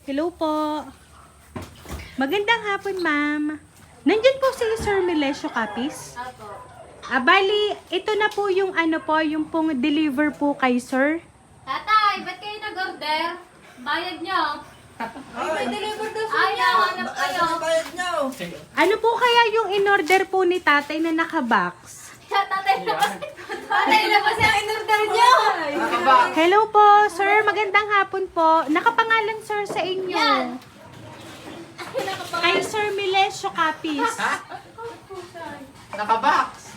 Hello po. Magandang hapon, ma'am. Nandyan po si Sir Melesio Capis. Apo. Bali, ito na po yung yung pong deliver po kay Sir. Tatay, ba't kayo nag-order? Bayad nyo. Ay, may deliver daw sa Ay, hanap kayo. bayad niyo. Ano po kaya yung in-order po ni tatay na naka-box? Tatay na ba? Tatay na ba siya in-order nyo? Hello po, Sir. Magandang hapon po. Nakapangalan, Sir, sa inyo. Yan. Kay Sir Melesio Capis. Nakabox.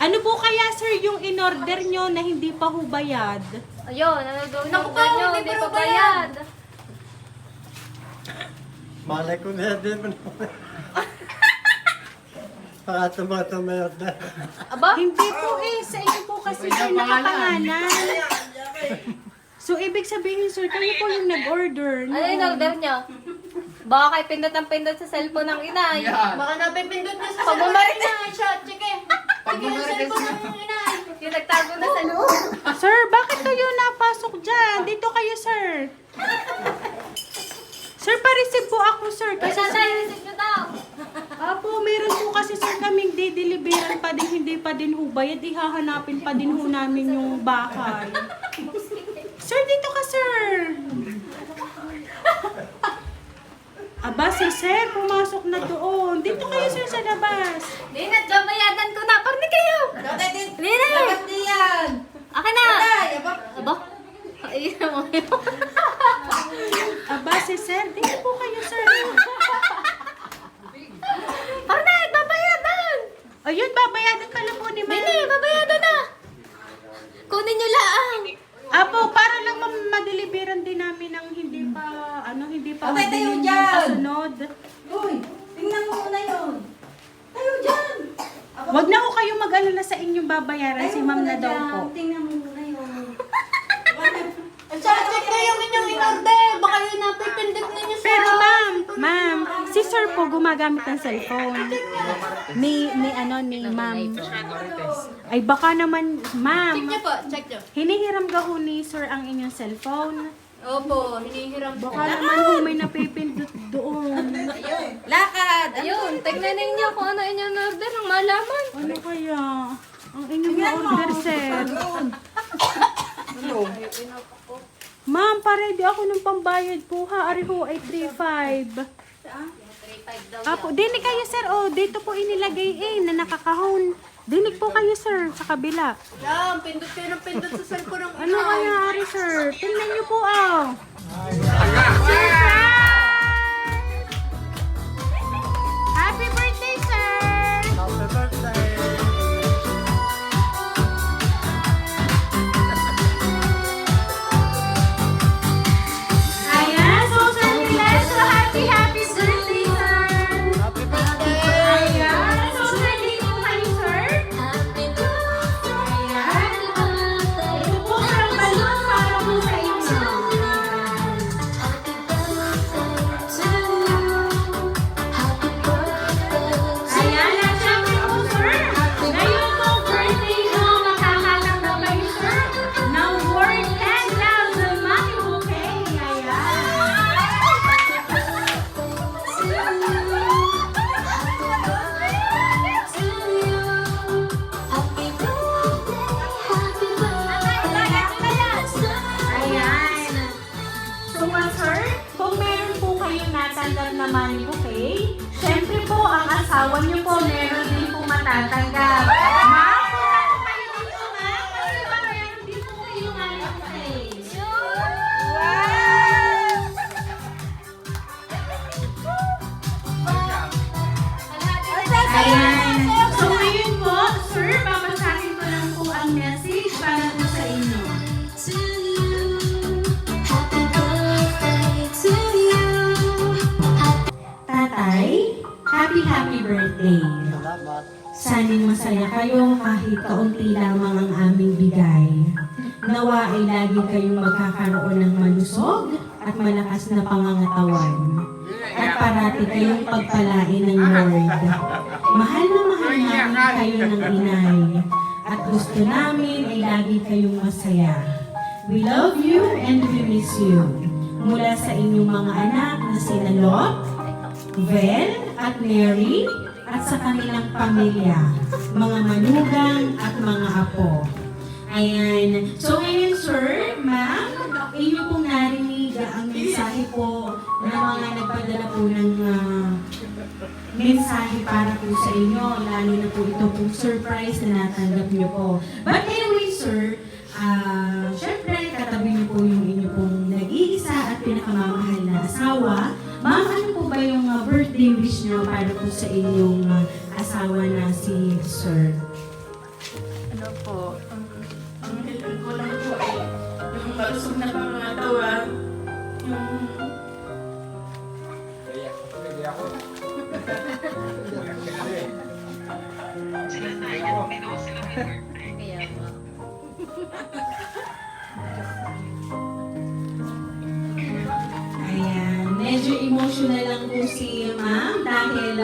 Ano po kaya, Sir, yung in-order nyo na hindi pa ho bayad? Ayun, ano daw Naku in-order po, nyo? hindi Hindi pa pa bayad. Malay ko na din mo naman. Para tumatumay na. Aba? Hindi po sa inyo po kasi, Sir, nakapangalan. So, ibig sabihin, Sir, kayo po yung nag-order. Ano in-order nyo? Baka kayo pindot ang pindot sa cellphone ng inay. Baka napipindot niya sa Pag bumarik na. Pag bumarites na. Yung nagtago na sa loob. Sir, bakit kayo napasok dyan? Dito kayo, Sir. Sir, pa-receive po ako, Sir. Kasi Kasi, tatay, receive nyo daw. Apo, meron po kasi, Sir, kaming dideliveran pa din, hindi pa din ho bayad. Ihahanapin pa din ho namin yung bahay. Sir, dito ka, Sir. Aba, si Sir, pumasok na doon. Dito kayo, Sir, sa labas. Hindi, bayadan ko na. Parang kayo. Tatay din. Hindi na. Dapat diyan. Akin na. Tatay, aba. Aba? Ayun mo yun. Aba, si Sir, dito po kayo, Sir. Parang babayadan. Ayun, babayadan pala po ni Ma'am. Hindi, babayadan na. Kunin nyo laang. Apo, para lang madeliveran din namin ng hindi pa Abay, tayo din yung dyan. kasunod. Uy, tingnan mo muna yun. Tayo dyan. Wag na ho kayo mag-alala sa inyong babayaran, si Ma'am na daw po. Tingnan mo muna yun. Check na yung inyong in-order. Baka yun napipindot ninyo sa... Pero ma'am, si Sir po gumagamit ng cellphone. Ni Ma'am. Ay baka naman, Ma'am, Check nyo po, check nyo. hinihiram ka ho ni Sir ang inyong cellphone. Opo, hinihiram po. Baka naman ho may napipindot doon. Lakad. Ayun, tignan ninyo kung ano inyong order ng malaman. Ano kaya? Ang inyong order, Sir. Ma'am, pa-ready ako ng pambayad po ha. Ari ho ay 3.5. 3.5 daw. Apo, dinig kayo, Sir. Oh, dito po inilagay na nakakahon. Dinig po kayo, Sir, sa kabila. Yan, pindot kayo ng pindot sa cellphone ng Ano kaya, Ari, Sir? Tingnan niyo po, Happy birthday, Sir! Happy birthday! Ayan, so Sir Melesio, happy birthday, Sir! Happy birthday! Ayan, so Sir, dito kayo, Sir. Ayan. Ito po, Sir, balon para po sa inyo. Ayan, at syempre po, Sir, ngayon po, birthday mo, makakatanggap kayo, Sir, ng worth 10,000 money bouquet. Ayan. So, sir, kung meron po kayong natanggap na money bouquet, syempre po, ang asawa niyo po, meron din po matatanggap. Ma'am, kung kayo dito, ma'am, kasi mamaya hindi po kayo money bouquet. Ayan. So, ngayon po, sir, babasahin ko lang po ang message para po sa inyo. Tatay, happy birthday. Salamat. Sana'y masaya kayo kahit kaunti lamang ang aming bigay. Nawa ay lagi kayong magkakaroon ng malusog at malakas na pangangatawan. At parati kayong pagpalain ng Lord. Mahal na mahal namin kayo ng inay. At gusto namin ay lagi kayong masaya. We love you and we miss you. mula sa inyong mga anak na sina Lot, Vel at Mary at sa kanilang pamilya, mga manugang at mga apo. Ayan. So ngayon, sir, ma'am, inyo pong narinig ang mensahe po ng mga nagpadala po ng mensahe para po sa inyo, lalo na po ito pong surprise na natanggap niyo po. But anyway, sir, syempre, katabi niyo po yung inyo pong nag-iisa at pinakamamahal na asawa. Ma'am, ano po ba yung birthday wish niyo para po sa inyong asawa na si sir? Ano po, ang hilan ko lang po ay yung malusog na pangatawan, yung Kaya mo. Ayan, medyo emotional lang po si ma'am dahil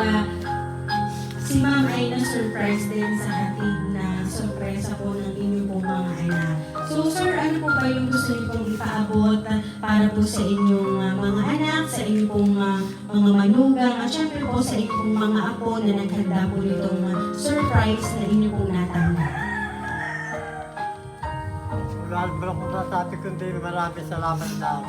si ma'am ay na-surprise din sa hatid na sorpresa po ng inyong pong mga anak. So sir, ano po ba yung gusto niyo pong ipaabot para po sa inyong mga anak, sa inyong pong mga manugang, at syempre po sa inyong pong mga apo na naghanda po nitong surprise na inyong pong natanggap? Wala naman akong nasabi kundi maraming salamat lang.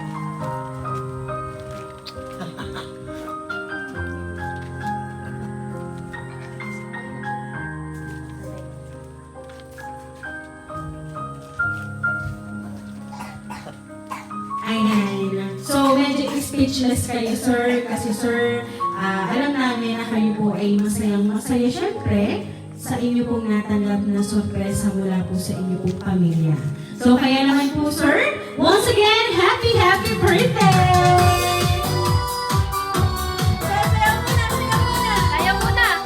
Ayan. So, medyo speechless kayo, sir. Kasi, sir, alam namin na kayo po ay masayang-masaya, syempre, sa inyo pong natanggap na sorpresa mula po sa inyo pong pamilya. So, kaya naman po, sir, once again, happy birthday! Kaya mo na!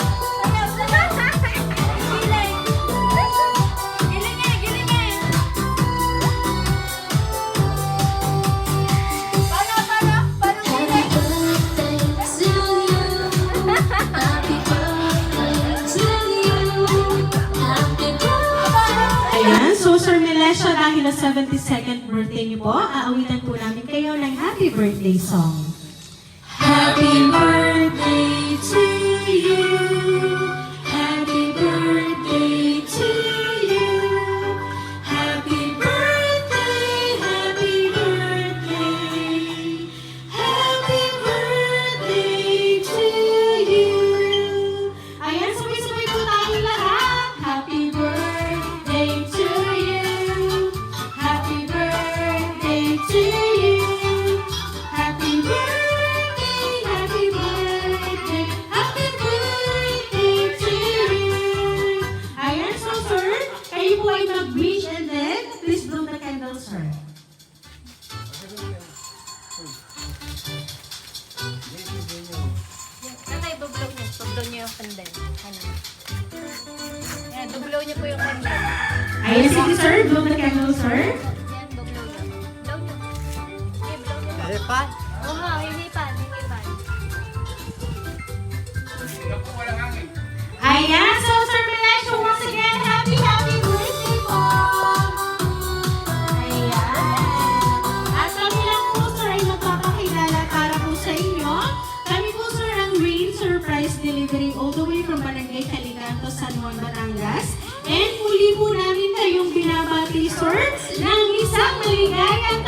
Ayan, so Sir Melesio, dahil na 72nd birthday niyo po, aawitan po namin kayo ng happy birthday song. Happy birthday to you. Happy birthday to you. Happy birthday, happy birthday. Happy birthday to you. Ayan, sabay-sabay po tayong lahat. Happy birthday to you. Happy birthday to you. Happy birthday, happy birthday, happy birthday to you. Ayan, so sir, kayo po ay mag-wish and then please blow the candle, sir. Ano i-blow niyo? Blow niyo yung candle. Ano? Yan, blow niyo po yung candle. Ayan, sige sir, blow the candle, sir. Yan, blow niyo. Blow niyo. Okay, blow niyo. Eh, pa? Oo nga, hinipan. Ayan, so Sir Melesio, once again, happy birthday po! Ayan. At kami lang po, sir, ay magpapakilala para po sa inyo. Kami po, sir, ang Rain Surprise Delivery all the way from Barangay Calicanto, San Juan, Batangas. And muli po namin kayong binabati, sir, ng isang maligayang